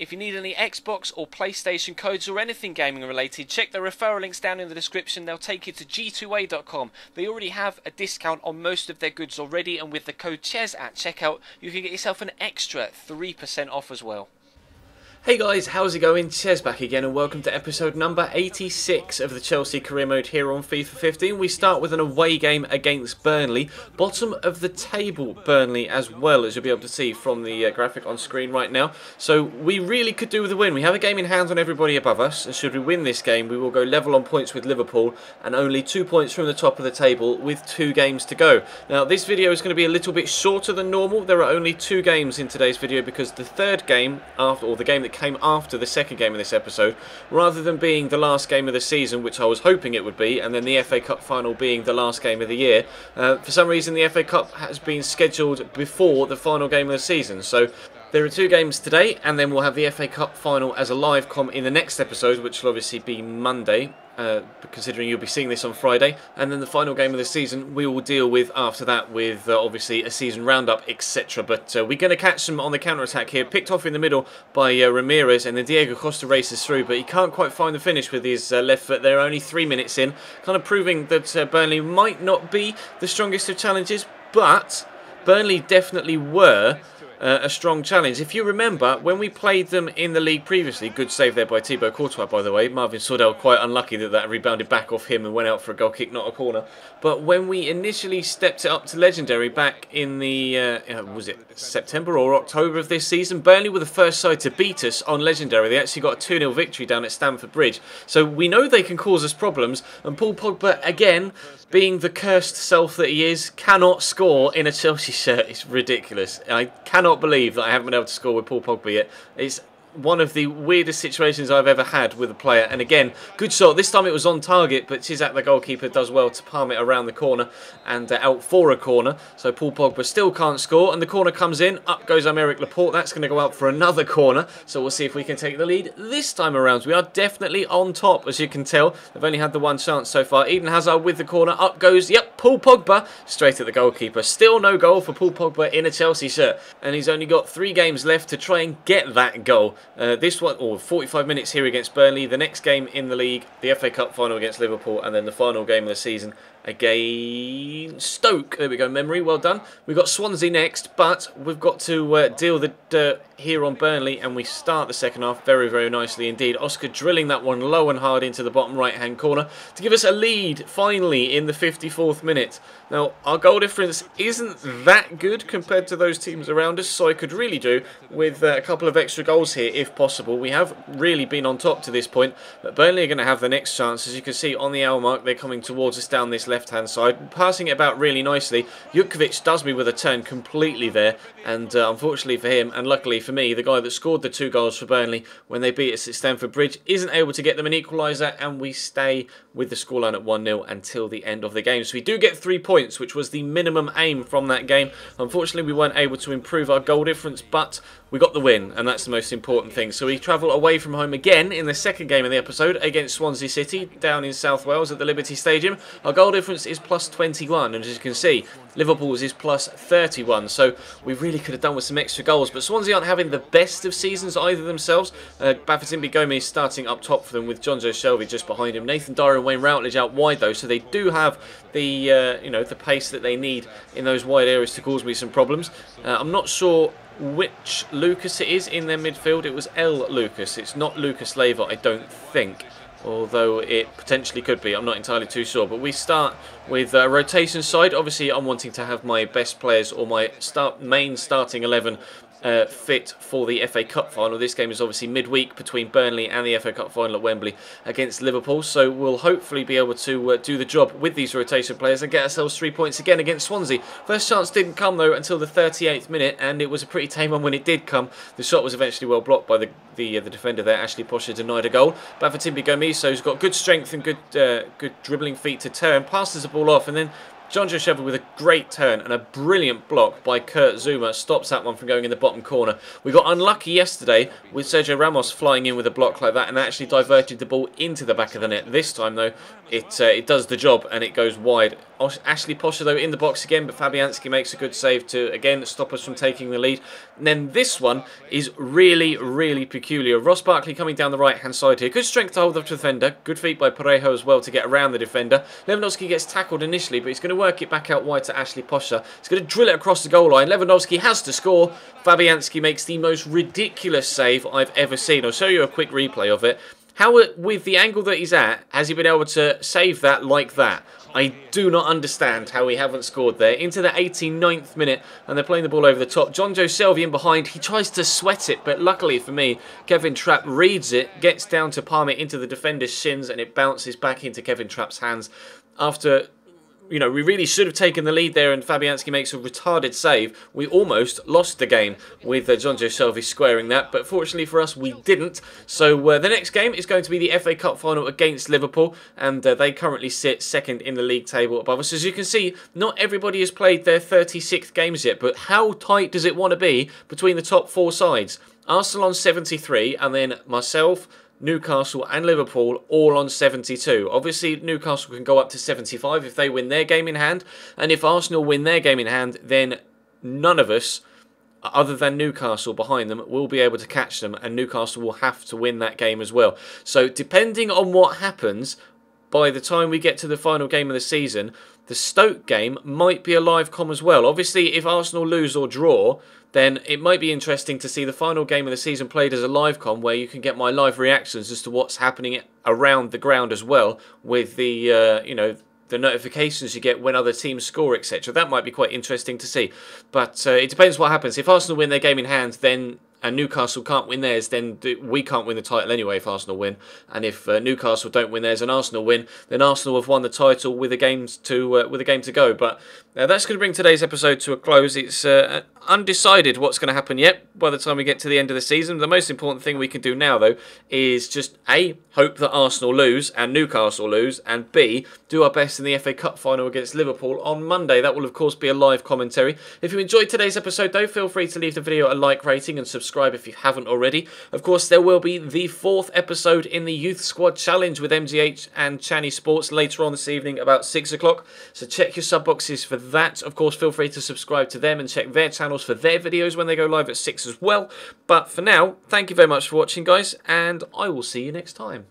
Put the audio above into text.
If you need any Xbox or PlayStation codes or anything gaming related, check the referral links down in the description. They'll take you to g2a.com. They already have a discount on most of their goods already, and with the code CHES at checkout, you can get yourself an extra 3% off as well. Hey guys, how's it going? Ches back again and welcome to episode number 86 of the Chelsea career mode here on FIFA 15. We start with an away game against Burnley. Bottom of the table Burnley, as well, as you'll be able to see from the graphic on screen right now. So we really could do with a win. We have a game in hand on everybody above us, and should we win this game we will go level on points with Liverpool and only 2 points from the top of the table with 2 games to go. Now this video is going to be a little bit shorter than normal. There are only 2 games in today's video because the third game, or the game that came after the second game of this episode, rather than being the last game of the season, which I was hoping it would be, and then the FA Cup final being the last game of the year, for some reason the FA Cup has been scheduled before the final game of the season. So there are 2 games today, and then we'll have the FA Cup final as a live com in the next episode, which will obviously be Monday, considering you'll be seeing this on Friday. And then the final game of the season we will deal with after that with obviously a season roundup, etc. But we're going to catch them on the counter-attack here, picked off in the middle by Ramirez, and then Diego Costa races through, but he can't quite find the finish with his left foot. They're only 3 minutes in, kind of proving that Burnley might not be the strongest of challenges, but Burnley definitely were a strong challenge. If you remember, when we played them in the league previously, good save there by Thibaut Courtois, by the way. Marvin Sordell quite unlucky that rebounded back off him and went out for a goal kick, not a corner. But when we initially stepped it up to Legendary back in the, was it September or October of this season, Burnley were the first side to beat us on Legendary. They actually got a 2-0 victory down at Stamford Bridge. So we know they can cause us problems, and Paul Pogba, again, being the cursed self that he is, cannot score in a Chelsea shirt. It's ridiculous. I cannot believe that I haven't been able to score with Paul Pogba yet. It's one of the weirdest situations I've ever had with a player. And again, good shot. This time it was on target, but Chizak, the goalkeeper, does well to palm it around the corner and out for a corner. So Paul Pogba still can't score, and the corner comes in. Up goes Aymeric Laporte. That's going to go out for another corner. So we'll see if we can take the lead this time around. We are definitely on top, as you can tell. They've only had the one chance so far. Eden Hazard with the corner. Up goes, yep, Paul Pogba, straight at the goalkeeper. Still no goal for Paul Pogba in a Chelsea shirt. And he's only got 3 games left to try and get that goal. This one, 45 minutes here against Burnley, the next game in the league, the FA Cup final against Liverpool, and then the final game of the season against Stoke. There we go, memory, well done. We've got Swansea next, but we've got to deal the dirt here on Burnley, and we start the second half very, very nicely indeed. Oscar drilling that one low and hard into the bottom right-hand corner to give us a lead, finally, in the 54th minute. Now, our goal difference isn't that good compared to those teams around us, so I could really do with a couple of extra goals here, if possible. We have really been on top to this point, but Burnley are going to have the next chance. As you can see on the hour mark, they're coming towards us down this left-hand side, passing it about really nicely. Jutkovic does me with a turn completely there, and unfortunately for him, and luckily for me, the guy that scored the 2 goals for Burnley when they beat us at Stamford Bridge isn't able to get them an equaliser, and we stay with the scoreline at 1-0 until the end of the game. So we do get 3 points, which was the minimum aim from that game. Unfortunately, we weren't able to improve our goal difference, but we got the win, and that's the most important thing. So we travel away from home again in the second game of the episode against Swansea City down in South Wales at the Liberty Stadium. Our goal difference is plus 21, and as you can see, Liverpool's is plus 31, so we really could have done with some extra goals, but Swansea aren't having the best of seasons either themselves. Bafétimbi Gomez starting up top for them with Jonjo Shelvey just behind him. Nathan Dyer and Wayne Routledge out wide though, so they do have the the pace that they need in those wide areas to cause me some problems. I'm not sure which Lucas it is in their midfield. It was L. Lucas. It's not Lucas Leiva, I don't think. Although it potentially could be, I'm not entirely too sure. But we start with a rotation side. Obviously, I'm wanting to have my best players or my main starting 11 fit for the FA Cup final. This game is obviously midweek between Burnley and the FA Cup final at Wembley against Liverpool, so we'll hopefully be able to do the job with these rotation players and get ourselves 3 points again against Swansea. First chance didn't come though until the 38th minute, and it was a pretty tame one when it did come. The shot was eventually well blocked by the defender there. Ashley Posher denied a goal. Bafétimbi Gomez, who's got good strength and good dribbling feet to turn, passes the ball off, and then Jonjo Shelvey with a great turn and a brilliant block by Kurt Zouma stops that one from going in the bottom corner. We got unlucky yesterday with Sergio Ramos flying in with a block like that and actually diverted the ball into the back of the net. This time though, it does the job and it goes wide Ashley Posher, though, in the box again, but Fabianski makes a good save to, again, stop us from taking the lead. And then this one is really, really peculiar. Ross Barkley coming down the right-hand side here. Good strength to hold the defender. Good feet by Parejo as well to get around the defender. Lewandowski gets tackled initially, but he's going to work it back out wide to Ashley Posher. He's going to drill it across the goal line. Lewandowski has to score. Fabianski makes the most ridiculous save I've ever seen. I'll show you a quick replay of it. How, with the angle that he's at, has he been able to save that like that? I do not understand how we haven't scored there. Into the 89th minute, and they're playing the ball over the top. Jonjo Shelvey in behind. He tries to sweat it, but luckily for me, Kevin Trapp reads it, gets down to palm it into the defender's shins, and it bounces back into Kevin Trapp's hands. After, you know, we really should have taken the lead there, and Fabianski makes a retarded save. We almost lost the game with Jonjo Shelvey squaring that, but fortunately for us, we didn't. So the next game is going to be the FA Cup final against Liverpool, and they currently sit second in the league table above us. As you can see, not everybody has played their 36th games yet, but how tight does it want to be between the top four sides? Arsenal on 73, and then myself, Newcastle and Liverpool all on 72. Obviously, Newcastle can go up to 75 if they win their game in hand. And if Arsenal win their game in hand, then none of us, other than Newcastle behind them, will be able to catch them. And Newcastle will have to win that game as well. So depending on what happens, by the time we get to the final game of the season, the Stoke game might be a live com as well. Obviously, if Arsenal lose or draw, then it might be interesting to see the final game of the season played as a live com, where you can get my live reactions as to what's happening around the ground as well, with the you know, the notifications you get when other teams score, etc. That might be quite interesting to see. But it depends what happens. If Arsenal win their game in hand, then and Newcastle can't win theirs, then we can't win the title anyway if Arsenal win. And if Newcastle don't win theirs and Arsenal win, then Arsenal have won the title with a game to go. But that's going to bring today's episode to a close. It's undecided what's going to happen yet by the time we get to the end of the season. The most important thing we can do now, though, is just A, hope that Arsenal lose and Newcastle lose, and B, do our best in the FA Cup final against Liverpool on Monday. That will, of course, be a live commentary. If you enjoyed today's episode, though, feel free to leave the video a like rating and subscribe if you haven't already. Of course, there will be the 4th episode in the Youth Squad Challenge with MGH and Channy Sports later on this evening about 6 o'clock. So check your sub boxes for that. Of course, feel free to subscribe to them and check their channels for their videos when they go live at 6 as well. But for now, thank you very much for watching, guys, and I will see you next time.